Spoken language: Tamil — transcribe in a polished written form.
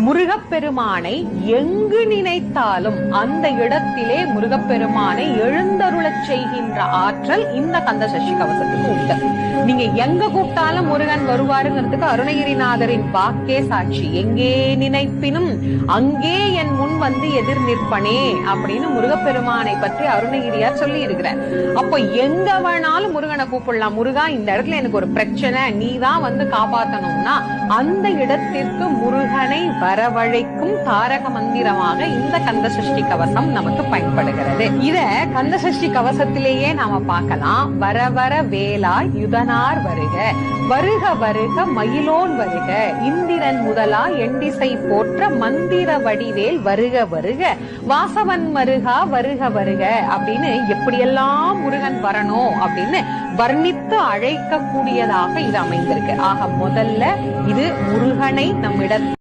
முருகப்பெருமானை எங்கு நினைத்தாலும் அந்த இடத்திலே முருகப்பெருமானை எழுந்தருளச் செய்கின்ற ஆற்றல் இந்த கந்த சஷ்டி கவசத்துக்கு உண்டு. நீங்க எங்க கூப்பிட்டாலும் முருகன் வருவாருங்கிறதுக்கு அருணகிரிநாதரின் வாக்கே சாட்சி. எங்கே நினைப்பினும் அங்கே என் முன் வந்து எதிர் நிற்பனே அப்படின்னு முருகப்பெருமானை பற்றி அருணகிரியார் சொல்லி இருக்கிறார். அப்போ எங்க வேணாலும் முருகனை கூப்பிடலாம். முருகா, இந்த இடத்துல எனக்கு ஒரு பிரச்சனை, நீதான் வந்து காப்பாத்தணும்னா அந்த இடத்திற்கு முருகனை வரவழைக்கும் தாரக மந்திரமாக இந்த கந்த சஷ்டி கவசம் நமக்கு பயன்படுகிறது. இத கந்த சஷ்டி கவசத்திலேயே நாம பார்க்கலாம். வர வர வேலாய் யுதனார் வருக, வருக வருக மயிலோன் வருக, இந்திரன் முதலா எண்டிசை போற்ற மந்திர வடிவேல் வருக வருக, வாசவன் மருகா வருக வருக அப்படின்னு எப்படியெல்லாம் முருகன் வரணும் அப்படின்னு வர்ணித்து அழைக்க கூடியதாக இது அமைந்திருக்கு. ஆக முதல்ல இது முருகனை நம்மிடத்தில்